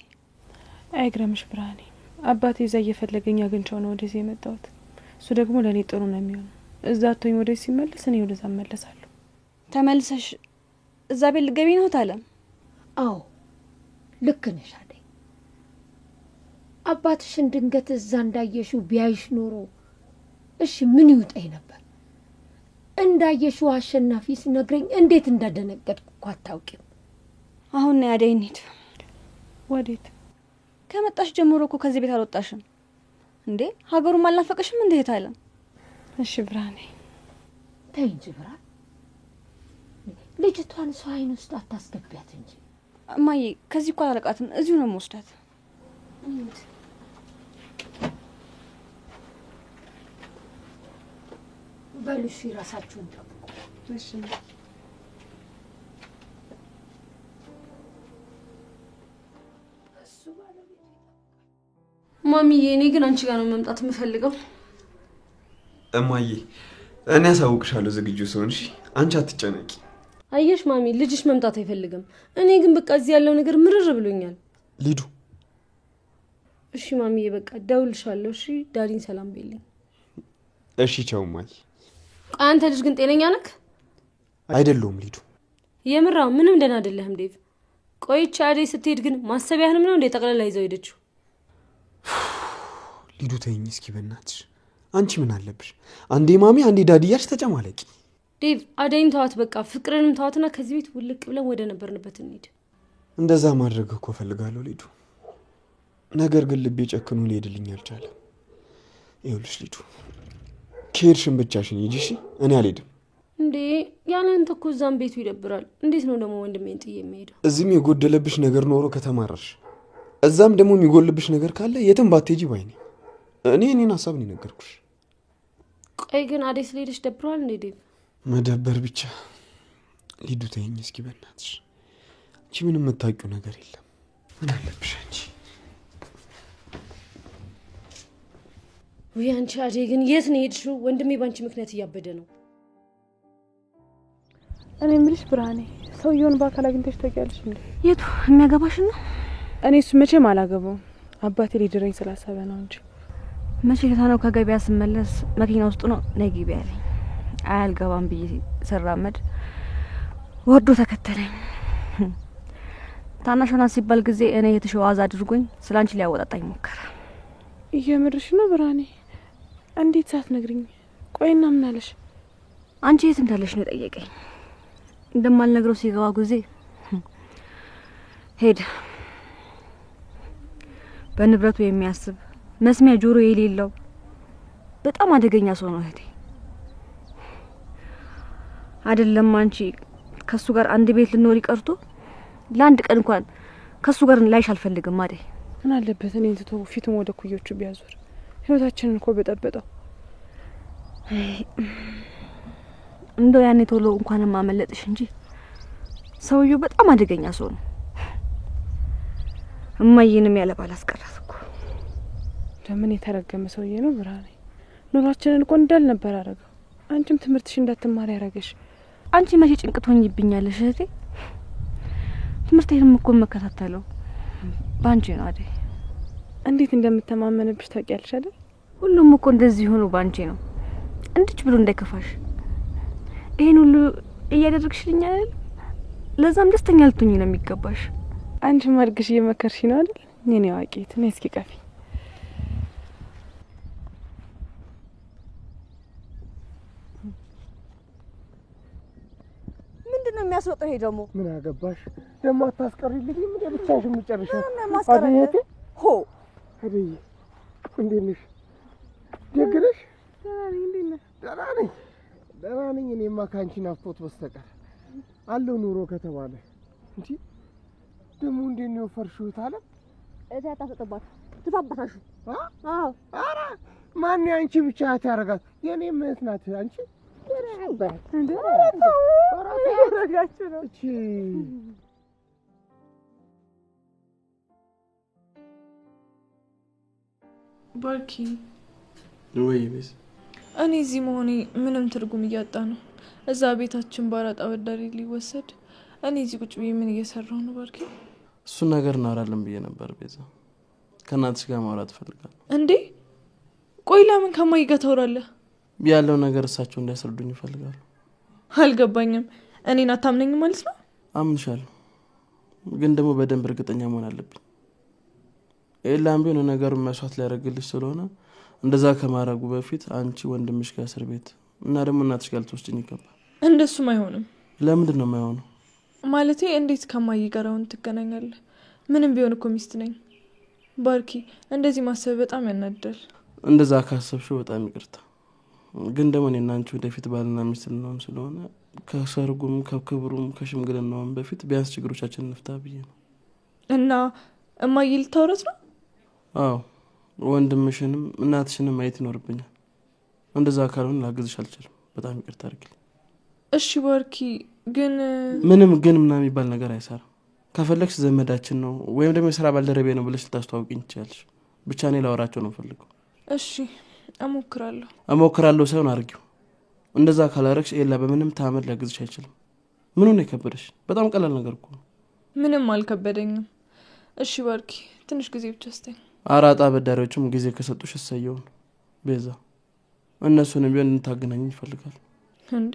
Speaker 1: አይግረምሽ ብርሃኔ፣ አባቴ እዛ እየፈለገኝ አግኝቼው ነው ወደዚህ የመጣሁት። እሱ ደግሞ ለእኔ ጥሩ ነው የሚሆነው። እዛ አቶኝ ወደዚህ ሲመለስ እኔ ወደዛ እመለሳለሁ።
Speaker 6: ተመልሰሽ እዛ ቤት ልትገቢ ነው ታለም?
Speaker 9: አዎ ልክ ነሽ አደይ። አባትሽን ድንገት እዛ እንዳየሽው ቢያይሽ ኖሮ እሺ ምን ይውጣኝ ነበር? እንዳየሽው አሸናፊ ሲነግረኝ እንዴት እንዳደነገጥኩ እኮ አታውቂም።
Speaker 6: አሁን ነው አደይ እንሂድ።
Speaker 1: ወዴት?
Speaker 6: ከመጣሽ ጀምሮ እኮ ከዚህ ቤት አልወጣሽም እንዴ? ሀገሩም አልናፈቀሽም እንዴ ታለም?
Speaker 1: እሺ ብርሃኔ
Speaker 9: ተይ እንጂ ብርሃን፣ ልጅቷን ሰው አይን ውስጥ አታስገቢያት እንጂ።
Speaker 6: እማዬ ከዚህ እኮ አላረቃትም፣ እዚሁ ነው የምወስዳት።
Speaker 9: በሉ እሺ፣ ራሳችሁን ጠብቁ።
Speaker 1: እሺ
Speaker 4: ማሚዬ፣ እኔ ግን አንቺ ጋር ነው መምጣት የምፈልገው።
Speaker 12: እማዬ እኔ አሳውቅሻለሁ ዝግጁ ስሆን። እሺ አንቺ አትጨነቂ።
Speaker 4: አየሽ ማሚ፣ ልጅሽ መምጣት አይፈልግም። እኔ ግን በቃ እዚህ ያለው ነገር ምርር ብሎኛል።
Speaker 12: ሊዱ
Speaker 4: እሺ ማሚዬ፣ በቃ ደውልሻለሁ። እሺ ዳዲን ሰላም በይልኝ።
Speaker 12: እሺ ቻው እማዬ።
Speaker 4: አንተ ልጅ ግን ጤነኛ ነህ?
Speaker 12: አይደለሁም ሊዱ።
Speaker 4: የምራ ምንም ደህና አይደለህም ዴቭ። ቆይቼ አደይ ስትሄድ ግን ማሰቢያህንም ነው እንደ ጠቅላላ ይዘው ሄደችው።
Speaker 12: ሊዱ ተይኝ እስኪ በእናትሽ። አንቺ ምን አለብሽ? አንዴ ማሚ አንዴ ዳዲ እያልሽ ተጨማለቂ።
Speaker 4: ዴቭ አደይን ተዋት በቃ፣ ፍቅርንም ተዋትና ከዚህ ቤት ውልቅ ብለን ወደ ነበርንበት እንሂድ።
Speaker 12: እንደዛ ማድረግ እኮ ፈልጋለሁ ሊዱ፣ ነገር ግን ልቤ ጨክኖ ሊሄድልኝ አልቻለም። ይኸውልሽ ሊዱ፣ ከሄድሽን ብቻሽን ሂጂ እሺ? እኔ አልሄድም።
Speaker 4: እንዴ ያለ አንተ እኮ እዛም ቤቱ ይደብራል። እንዴት ነው ደግሞ ወንድሜን ጥዬ የምሄደው?
Speaker 12: እዚህም የጎደለብሽ ነገር ኖሮ ከተማረርሽ እዛም ደግሞ የሚጎልብሽ ነገር ካለ የትም ባትሄጂ ባይ ነኝ። እኔን ሀሳብ ነው የነገርኩሽ።
Speaker 4: ቆይ ግን አደይ ስለሄደች ደብሯል እንዴ ዴቭ?
Speaker 12: መደበር ብቻ። ሊዱ ተይኝ እስኪ በእናትሽ። አንቺ ምንም የምታውቂው ነገር የለም። ምን አለብሽ አንቺ?
Speaker 4: ወይ አንቺ አደይ ግን የት ነው የሄድሽው? ወንድሜ ባንቺ ምክንያት እያበደ ነው።
Speaker 1: እኔ የምልሽ ብርሃኔ፣ ሰውየውን በአካል አግኝተሽ ታውቂያለሽ እንዴ?
Speaker 10: የቱ የሚያገባሽ ነው?
Speaker 1: እኔ እሱ መቼም አላገባውም። አባቴ ሊድረኝ ስላሰበ ነው እንጂ።
Speaker 10: መቼ ከታነው ከገበያ ስመለስ መኪና ውስጥ ነው ነይ ግቢ ያለኝ። አያልገባም ብዬ ስራመድ ወርዶ ተከተለኝ። ታናሽና ሲባል ጊዜ እኔ የተሸዋዛ አድርጎኝ ስላንቺ ሊያወጣጣኝ ሞከረ።
Speaker 1: እየምርሽ ነው ብርሃኔ? እንዴት ሳትነግሪኝ? ቆይና ምን አለሽ?
Speaker 10: አንቺ የት እንዳለሽ ነው ጠየቀኝ። እንደማልነግረው ሲገባ ጊዜ ሄደ። በንብረቱ የሚያስብ መስሚያ ጆሮ የሌለው በጣም አደገኛ ሰው ነው እህቴ። አይደለም አንቺ ከሱ ጋር አንድ ቤት ልኖር ይቀርቶ ለአንድ ቀን እንኳን ከሱ ጋር ላይሽ አልፈልግም። አደይ
Speaker 1: ምን አለበት እኔን ትቶ ፊቱን ወደ ኩዮቹ ቢያዞር? ህይወታችንን እኮ በጠበጠው። እንደው ያኔ ቶሎ እንኳን ማመለጥሽ እንጂ ሰውየው በጣም አደገኛ ሰው ነው።
Speaker 10: እማዬንም ያለ ባል አስቀራት እኮ።
Speaker 1: ለምን የተረገመ ሰውዬ ነው ብርሃኔ። ኑሯችንን እኮ እንዳል ነበር አደረገው። አንቺም ትምህርትሽ እንዳትማር ያረገሽ።
Speaker 10: አንቺ መቼ ጭንቅት ሆኝብኛለሽ እህቴ? ትምህርቴንም እኮ መከታተለው ባንቺ ነው አደይ።
Speaker 1: እንዴት እንደምተማመንብሽ ታውቂያለሽ አይደል?
Speaker 10: ሁሉም እኮ እንደዚህ ሆኖ ባንቺ ነው። እንድች ብሎ እንዳይከፋሽ ይሄን ሁሉ እያደረግሽልኝ አይደል? ለዛም ደስተኛ ልትሆኚ ነው የሚገባሽ።
Speaker 1: አንቺ ማድግሽ እየመከርሽ ነው አይደል? እኔ አዋቂት ነኝ። እስኪ ቀፊ።
Speaker 10: ምንድነው የሚያስወጣው? ይሄ ደግሞ
Speaker 11: ምን አገባሽ? ደግሞ አታስቀሪልኝም? ምን ብቻሽ የምጨርሽው?
Speaker 10: አደይ ሆ
Speaker 11: አደይ እንዴት ነሽ? ደግ ነሽ? ደህና ነኝ። እኔማ ከአንቺ ናፍቆት በስተቀር አለው ኑሮ ከተባለ እንጂ ደግሞ እንዴት ነው የወፈርሽው? ታለ
Speaker 10: እዛ ታሰጠባት ትፋባታሽ። አዎ
Speaker 11: ኧረ ማን አንቺ ብቻ ያረጋት? የኔ እህት ናት አንቺ።
Speaker 1: ረጋችሁ ነው
Speaker 11: እቺ
Speaker 14: ባርኪ
Speaker 12: ወይ ቤዝ
Speaker 14: እኔ እዚህ መሆኔ ምንም ትርጉም እያጣ ነው። እዛ ቤታችን ባራጣ ወዳሪ ሊወሰድ እኔ እዚህ ቁጭ ብዬ ምን እየሰራሁ ነው? ባርኪ
Speaker 12: እሱ ነገር እናወራለን ብዬ ነበር ቤዛ። ከናትሽ ጋር ማውራት ፈልጋለሁ።
Speaker 14: እንዴ ቆይ ለምን ከማይ ጋር ታወራለህ?
Speaker 12: ያለው ነገር እሳቸው እንዲያስረዱኝ ይፈልጋሉ።
Speaker 14: አልገባኝም። እኔን አታምነኝም ማለት ነው?
Speaker 12: አምንሻለሁ፣ ግን ደግሞ በደንብ እርግጠኛ መሆን አለብኝ። ኤላም ቢሆን ነገሩን መስዋዕት ሊያደርግልሽ ስለሆነ እንደዛ ከማረጉ በፊት አንቺ ወንድምሽ ጋር እስር ቤት እና ደግሞ እናትሽ ጋር ልትወስጂኝ ይገባል።
Speaker 14: እንደሱም አይሆንም።
Speaker 12: ለምንድን ነው የማይሆነው?
Speaker 14: ማለቴ እንዴት ከማይ ጋር አሁን ትገናኛለህ? ምንም ቢሆን እኮ ሚስት ነኝ። ባርኪ እንደዚህ ማሰብ በጣም ያናድዳል።
Speaker 12: እንደዛ ካሰብሽው በጣም ይቅርታ፣ ግን ደግሞ እኔና አንቺ ወደፊት ባልና ሚስት ልንሆን ስለሆነ ከሰርጉም ከክብሩም ከሽምግልናውም በፊት ቢያንስ ችግሮቻችንን እንፍታ ብዬ ነው።
Speaker 14: እና እማዬ ልታወራት ነው?
Speaker 12: አዎ፣ ወንድምሽንም እናትሽንም ማየት ይኖርብኛል። እንደዛ ካልሆነ ላግዝሽ አልችልም። በጣም ይቅርታ አድርጊልኝ።
Speaker 14: እሺ ባርኪ፣ ግን
Speaker 12: ምንም ግን ምናምን የሚባል ነገር አይሰራም። ከፈለግሽ ዘመዳችን ነው ወይም ደግሞ የስራ ባልደረቤ ነው ብለሽ ልታስተዋውቂኝ ትችያለሽ። ብቻ እኔ ላወራቸው ነው ፈልገው።
Speaker 14: እሺ
Speaker 12: እሞክራለሁ ሳይሆን አድርጊው። እንደዛ ካላረግሽ ኤላ በምንም ታመር ሊያግዝሽ አይችልም። ምን ነው የከበደሽ? በጣም ቀላል ነገር እኮ ነው።
Speaker 14: ምንም አልከበደኝም። እሺ ባርኪ፣ ትንሽ ጊዜ ብቻ ስጠኝ።
Speaker 12: አራጣ በዳሪዎችም ጊዜ ከሰጡሽ እሰየው ነው ቤዛ። እነሱንም ቢሆን እንታገናኝ ይፈልጋል።
Speaker 14: እንዴ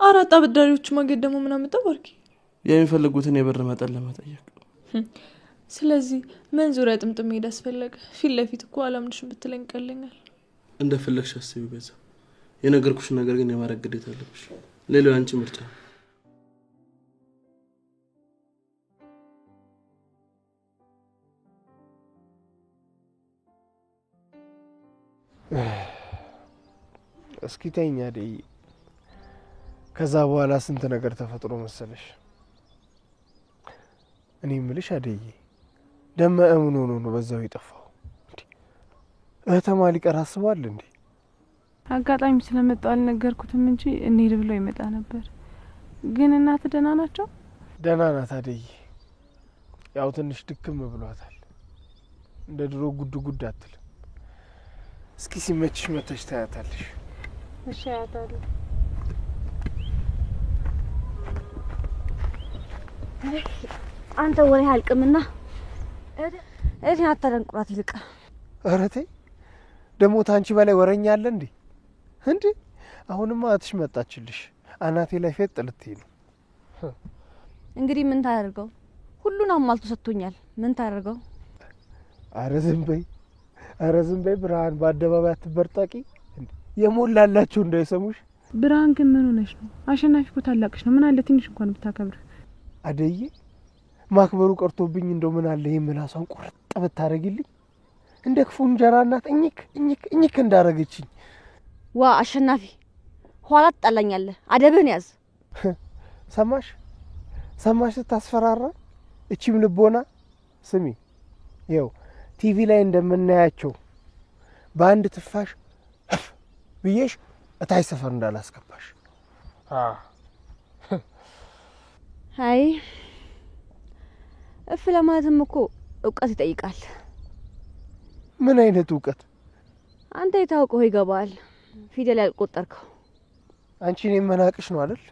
Speaker 14: አራጣ በዳሪዎች ማገድ ደግሞ ምን አመጣ ባርኪ?
Speaker 12: የሚፈልጉትን የብር መጠን ለመጠየቅ።
Speaker 14: ስለዚህ ምን ዙሪያ ጥምጥም ሄድ አስፈለገ? ፊት ለፊት እኮ አላምንሽም ብትለኝ ቀለኛል።
Speaker 12: እንደፈለግሽ አስቢው ቤዛ። የነገርኩሽ ነገር ግን የማድረግ ግዴታ አለብሽ። ሌላው አንቺ ምርጫ።
Speaker 11: እስኪ ተይኝ አደይ። ከዛ በኋላ ስንት ነገር ተፈጥሮ መሰለሽ። እኔ ምልሽ አደይ፣ ደመ እምን ሆኖ ነው በዛው የጠፋው? እህተማ ሊቀር አስቧል እንዴ?
Speaker 1: አጋጣሚ ስለመጣው አልነገርኩትም እንጂ እንሂድ ብሎ ይመጣ ነበር። ግን እናት ደህና ናቸው?
Speaker 11: ደህና ናት አደይ። ያው ትንሽ ድክም ብሏታል። እንደ ድሮ ጉድ ጉድ አትልም። እስኪ ሲመችሽ መተሽ ታያታለሽ።
Speaker 1: እሺ አያታለሁ።
Speaker 10: አንተ ወሬ አልቅምና እዚህ አታደንቁራት ይልቅ።
Speaker 11: ኧረ ተይ ደግሞ ታንቺ በላይ ወረኛ አለ እንዴ? እንዴ አሁንማ አትሽ መጣችልሽ። አናቴ ላይ ፌጥ ልትይ ነው።
Speaker 10: እንግዲህ ምን ታደርገው? ሁሉን አሟልቶ ሰጥቶኛል። ምን ታደርገው?
Speaker 11: ኧረ ዝም በይ፣ ኧረ ዝም በይ ብርሃን። በአደባባይ አትበርጣቂ። የሞላላችሁ እንዳይሰሙሽ።
Speaker 1: ብርሃን ግን ምን ሆነሽ ነው? አሸናፊ እኮ ታላቅሽ ነው። ምን አለ ትንሽ እንኳን ብታከብር።
Speaker 11: አደይ ማክበሩ ቀርቶብኝ እንደው ምን አለ ይሄ ምላሷን ቁርጥ ብታረጊልኝ። እንደ ክፉ እንጀራ እናት እኝክ እንዳረገችኝ።
Speaker 10: ዋ አሸናፊ፣ ኋላ ትጣላኛለህ። አደብህን ያዝ።
Speaker 11: ሰማሽ ስታስፈራራ። እቺም ልቦና ስሚ፣ ይኸው ቲቪ ላይ እንደምናያቸው በአንድ ትፋሽ ብዬሽ እታይ ሰፈር እንዳላስገባሽ።
Speaker 10: አይ እፍ ለማለትም እኮ እውቀት ይጠይቃል።
Speaker 11: ምን አይነት እውቀት?
Speaker 10: አንተ የታውቀው ይገባል። ፊደል ያልቆጠርከው
Speaker 11: አንቺ እኔን መናቅሽ ነው አይደል?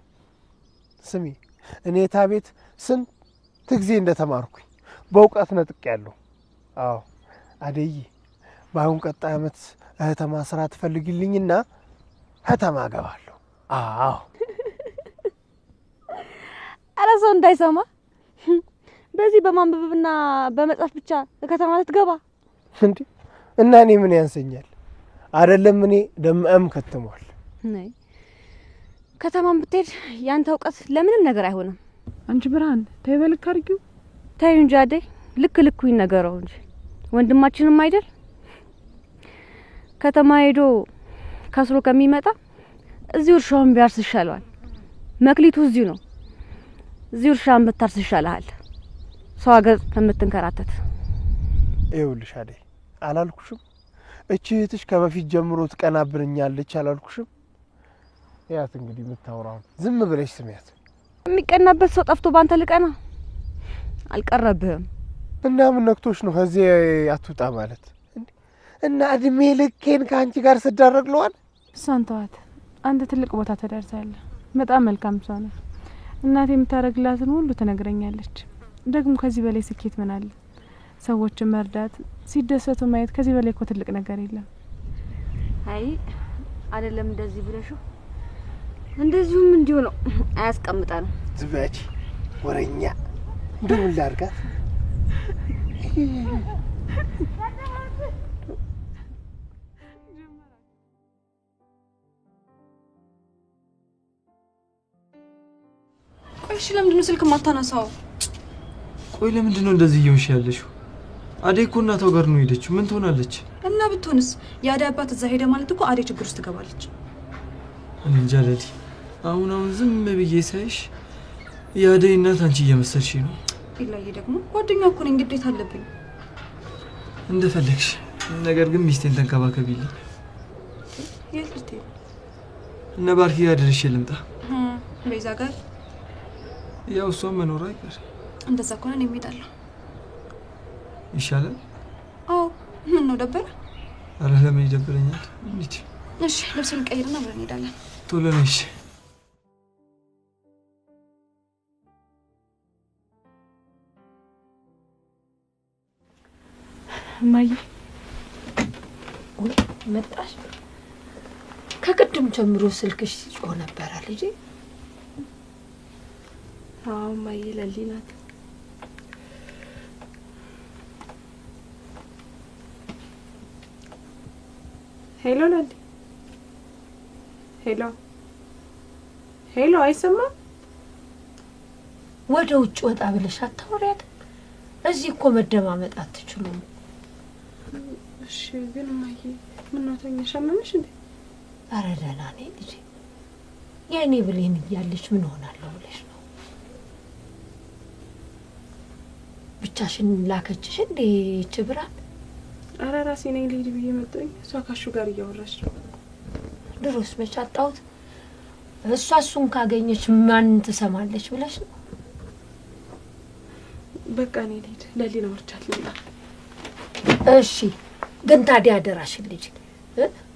Speaker 11: ስሚ እኔ ታቤት ስንት ጊዜ እንደተማርኩኝ በእውቀት ነጥቄያለሁ። አዎ አደይ በአሁን ቀጣይ ዓመት እህተማ ስራ ትፈልግልኝና እህተማ እገባለሁ። አዎ
Speaker 10: ኧረ ሰው እንዳይሰማ በዚህ በማንበብና በመጻፍ ብቻ ከተማ ልትገባ
Speaker 11: እንዴ? እና እኔ ምን ያንሰኛል? አይደለም እኔ ደምም ከተሟል።
Speaker 10: ነይ ከተማን ብትሄድ ያንተ እውቀት ለምንም ነገር አይሆንም።
Speaker 1: አንቺ ብርሃን ተይ በልክ አድርጊው።
Speaker 10: ተይ እንጂ አደይ ልክ ልኩ ይነገረው እንጂ ወንድማችንም አይደል? ከተማ ሄዶ ከስሮ ከሚመጣ እዚሁ እርሻውን ቢያርስ ይሻለዋል። መክሊቱ እዚሁ ነው። እዚሁ እርሻን ብታርስ ይሻላል ሰው ሀገር ከምትንከራተት።
Speaker 11: ይኸውልሽ አደይ አላልኩሽም? እቺ እህትሽ ከበፊት ጀምሮ ትቀናብረኛለች አላልኩሽም? ያት እንግዲህ የምታወራው ዝም ብለሽ ስሚያት።
Speaker 10: የሚቀናበት ሰው ጠፍቶ ባንተ ልቀና አልቀረብህም።
Speaker 11: እና ምን ነክቶሽ ነው ከዚህ አትውጣ ማለት? እና እድሜ ልኬን ከአንቺ ጋር ስዳረግለዋል።
Speaker 1: እሷን ተዋት። አንተ ትልቅ ቦታ ተደርሳለህ። በጣም መልካም ሰው ነህ። እናቴ የምታደርግላትን ሁሉ ትነግረኛለች። ደግሞ ከዚህ በላይ ስኬት ምን አለ? ሰዎችን መርዳት፣ ሲደሰቱ ማየት ከዚህ በላይ እኮ ትልቅ ነገር የለም።
Speaker 10: አይ አይደለም እንደዚህ ብለሽው እንደዚሁም እንዲሁ ነው። አያስቀምጣንም።
Speaker 11: ዝባች ወረኛ እንደምን ላድርጋት?
Speaker 6: ቆይ እሺ ለምንድን ነው ስልክ ማታነሳው?
Speaker 5: ቆይ ለምንድን ነው እንደዚህ እየሆንሽ ያለሽው? አደይ እኮ እናቷ ጋር ነው ሄደችው። ምን ትሆናለች?
Speaker 6: እና ብትሆንስ የአደይ አባት እዛ ሄደ ማለት እኮ አደይ ችግር ውስጥ ትገባለች።
Speaker 5: እኔ እንጃ ለዲ። አሁን ዝም ብዬ ሳይሽ የአደይ እናት አንቺ እየመሰልሽ ነው።
Speaker 6: ይላዬ ደግሞ ጓደኛ እኮ ነኝ፣ ግዴታ አለብኝ።
Speaker 5: እንደፈለግሽ፣ ነገር ግን ሚስቴን ተንከባከቢልኝ።
Speaker 6: የት ልትሄድ?
Speaker 5: እነ ባርኪ ጋር ደርሼ ልምጣ።
Speaker 6: ቤዛ ጋር?
Speaker 5: ያው እሷም መኖር አይቀር።
Speaker 6: እንደዛ ከሆነ እኔ እሄዳለሁ።
Speaker 5: ይሻላል?
Speaker 6: አዎ። ምን ነው ደበረ?
Speaker 5: አረ ለምን ይደብረኛል? እንዴ
Speaker 6: እሺ ልብስን ቀይርና አብረን እንሄዳለን።
Speaker 5: ቶሎ ነሽ።
Speaker 1: ማይ
Speaker 9: ወይ መጣሽ? ከቅድም ጀምሮ ስልክሽ ሲጮህ ነበር ልጄ።
Speaker 1: አዎ ማይ ለሊ ናት። ሄሎ ለሊ። ሄሎ ሄሎ፣ አይሰማም?
Speaker 9: ወደ ውጭ ወጣ ብለሽ አታወሪያት? እዚህ እኮ መደማመጥ አትችሉም።
Speaker 1: እሺ ግን ማይ ምን ነው ተኛሽ? አመመሽ እንዴ?
Speaker 9: ኧረ ደህና ነኝ ልጄ። የእኔ ብሌን እያለች ምን ሆናለሁ ብለሽ ነው? ብቻሽን ላከችሽ እንዴ ይህች ብርሃን?
Speaker 1: ኧረ ራሴ ነኝ ልሂድ ብዬ መጣሁኝ። እሷ ካሹ ጋር እያወራች ነው።
Speaker 9: ድሮስ መች አጣሁት? እሷ እሱን ካገኘች ማን ትሰማለች ብለሽ ነው?
Speaker 1: በቃ እኔ ልሂድ። ለሊና ወርቻት ልምጣ።
Speaker 9: እሺ ግን ታዲያ አደራሽን ልጅ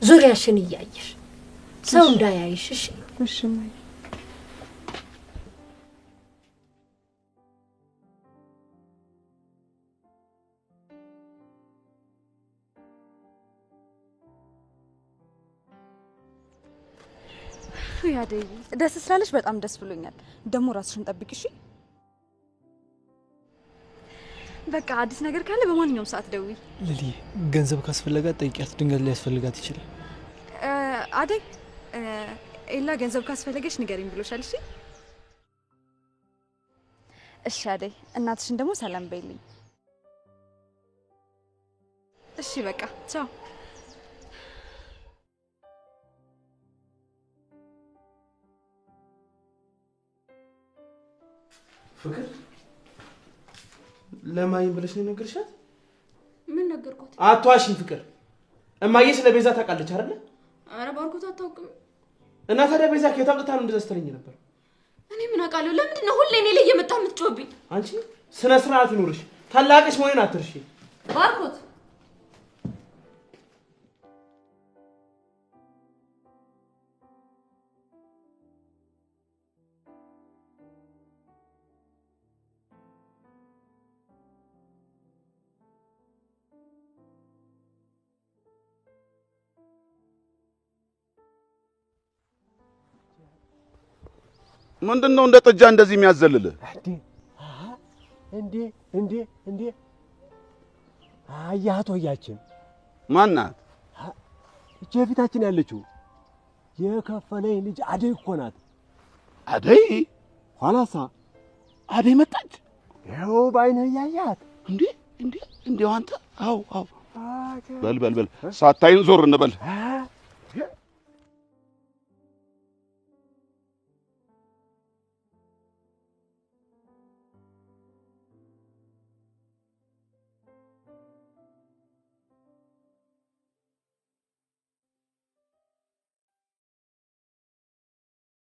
Speaker 9: ዙሪያሽን እያየሽ ሰው እንዳያይሽ። እሺ
Speaker 1: እሺ ማይ።
Speaker 6: አደይ ደስ ስላለሽ በጣም ደስ ብሎኛል። ደግሞ ራስሽን ጠብቂ እሺ። በቃ አዲስ ነገር ካለ በማንኛውም ሰዓት ደውይ።
Speaker 5: ልሊ ገንዘብ ካስፈለጋት ጠይቂያት፣ ድንገት ሊያስፈልጋት ይችላል።
Speaker 6: አደይ ኤላ ገንዘብ ካስፈለገሽ ንገሪኝ ብሎሻል። እሺ እሺ አደይ እናትሽን ደግሞ ሰላም በይልኝ። እሺ በቃ ቻው።
Speaker 12: ፍቅር ለማይ ብለሽ ነው ነገርሻት?
Speaker 14: ምን ነገርኳት?
Speaker 12: አትዋሽኝ ፍቅር። እማዬ ስለ ቤዛ ታውቃለች አይደል?
Speaker 14: አረ ባርኮት አታውቅም።
Speaker 12: እና ታዲያ ቤዛ ከየት አምጥታ ነው እንደዛ ስትለኝ ነበር?
Speaker 14: እኔ ምን አውቃለሁ? ለምንድን ነው ሁሌ እኔ ላይ እየመጣ የምትጮህብኝ?
Speaker 12: አንቺ ስነ ስርዓት ይኖርሽ። ታላቅሽ መሆኔን አትርሺ።
Speaker 13: ባርኮት
Speaker 15: ምንድነው እንደ ጥጃ እንደዚህ የሚያዘልልህ?
Speaker 7: እንዴ አያቶ ያችን
Speaker 15: ማናት?
Speaker 7: እቺ ፊታችን ያለችው የከፈለኝ ልጅ አደይ እኮ ናት።
Speaker 15: አደይ?
Speaker 7: ኋላሳ
Speaker 15: አደይ መጣች?
Speaker 7: ይኸው ባይነህ ያያት።
Speaker 15: እንዴ አንተ? አው በል ሳታይን ዞር እንበል።